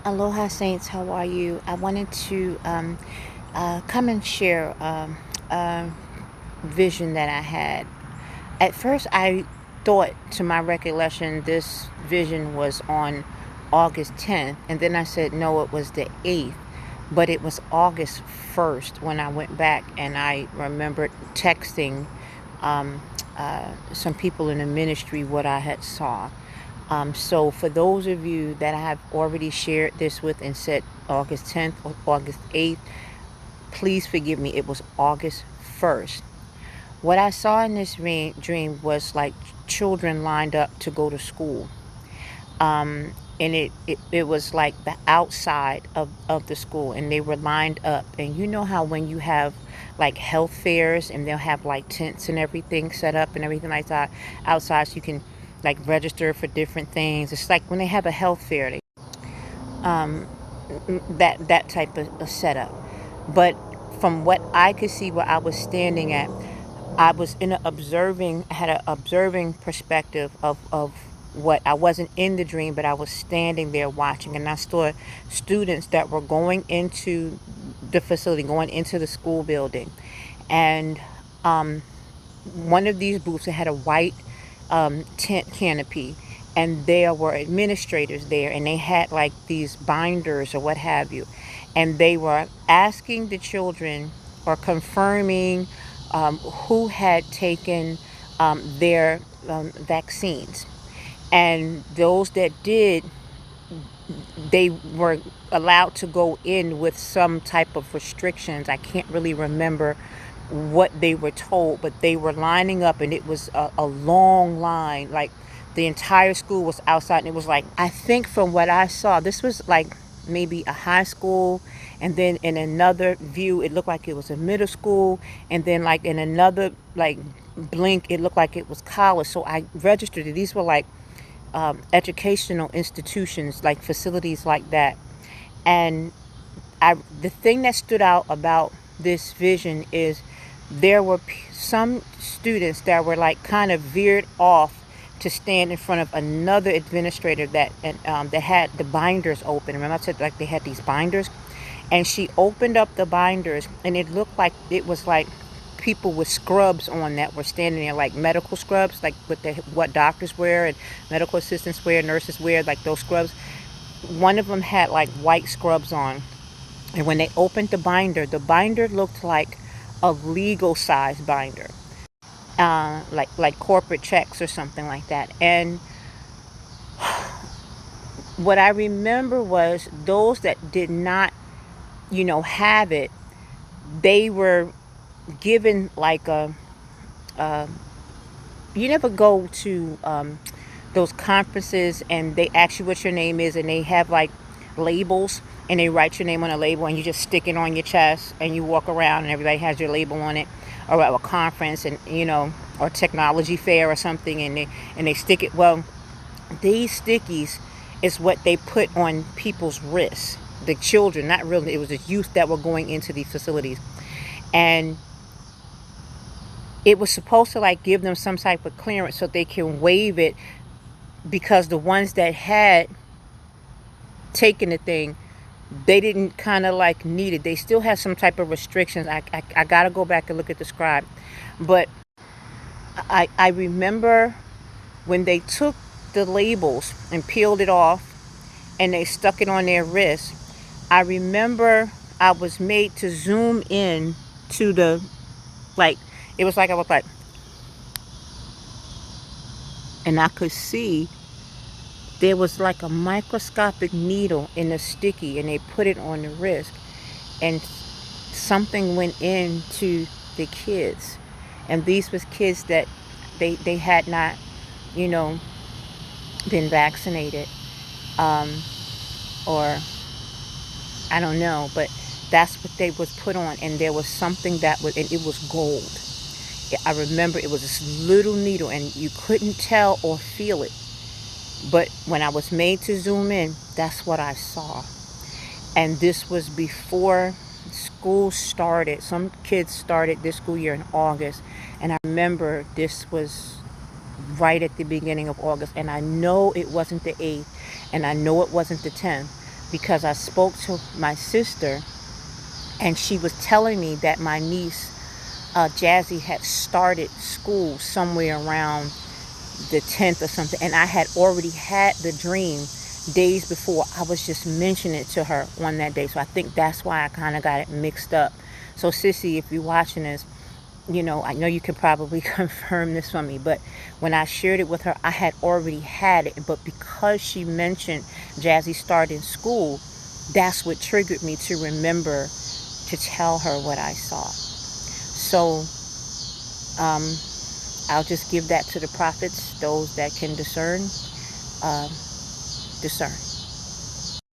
Aloha Saints, how are you? I wanted to come and share a vision that I had. At first, I thought, to my recollection, this vision was on August 10th, and then I said, no, it was the 8th, but it was August 1st when I went back and I remembered texting um, some people in the ministry what I had saw. So for those of you that I have already shared this with and said August 10th or August 8th, please forgive me. It was August 1st. What I saw in this dream was like children lined up to go to school. And it was like the outside of the school, and they were lined up. And you know how when you have like health fairs and they'll have like tents and everything set up and everything like that outside, so you can like register for different things. It's like when they have a health fair, um, that type of a setup. But from what I could see where I was standing at, I was in a observing, I had an observing perspective of what I wasn't in the dream, but I was standing there watching, and I saw students that were going into the facility, going into the school building, and um, one of these booths that had a white tent canopy, and there were administrators there, and they had like these binders or what have you, and they were asking the children or confirming who had taken their vaccines, and those that did, they were allowed to go in with some type of restrictions. I can't really remember what they were told, but they were lining up, and it was a long line. Like the entire school was outside, and it was like, I think from what I saw, this was like maybe a high school, and then in another view it looked like it was a middle school, and then like in another like blink it looked like it was college. So I registered it. These were like educational institutions, like facilities like that. And the thing that stood out about this vision is there were some students that were like kind of veered off to stand in front of another administrator that had the binders open. Remember I said like they had these binders, and she opened up the binders, and it looked like it was like people with scrubs on that were standing there, like medical scrubs, like what doctors wear and medical assistants wear, nurses wear, like those scrubs. One of them had like white scrubs on, and when they opened the binder looked like a legal size binder, like corporate checks or something like that. And what I remember was those that did not, have it, they were given like a you never go to those conferences and they ask you what your name is, and they have like labels, and they write your name on a label, and you just stick it on your chest and you walk around and everybody has your label on it, or at a conference, and or technology fair or something, and they stick it. Well, these stickies is what they put on people's wrists, the children, not really, it was the youth that were going into these facilities. And it was supposed to like give them some type of clearance so they can waive it, because the ones that had taken the thing, they didn't kind of like need it. They still had some type of restrictions. I gotta go back and look at the scribe. But I remember when they took the labels and peeled it off and they stuck it on their wrist. I remember I was made to zoom in to the, like, it was like I was like, and I could see there was like a microscopic needle in the sticky, and they put it on the wrist, and something went into the kids, and these was kids that they had not, you know, been vaccinated, um, or I don't know, but that's what they was put on, and there was something that was, and it was gold. I remember it was this little needle, and you couldn't tell or feel it. But when I was made to zoom in, that's what I saw. And this was before school started. Some kids started this school year in August. And I remember this was right at the beginning of August. And I know it wasn't the 8th. And I know it wasn't the 10th. because I spoke to my sister, and she was telling me that my niece, Jazzy, had started school somewhere around the 10th or something, and I had already had the dream days before. I was just mentioning it to her on that day, so I think that's why I kind of got it mixed up. So Sissy, if you're watching this, I know you can probably confirm this for me, but when I shared it with her, I had already had it, but because she mentioned Jazzy starting school, that's what triggered me to remember to tell her what I saw. So I'll just give that to the prophets, those that can discern.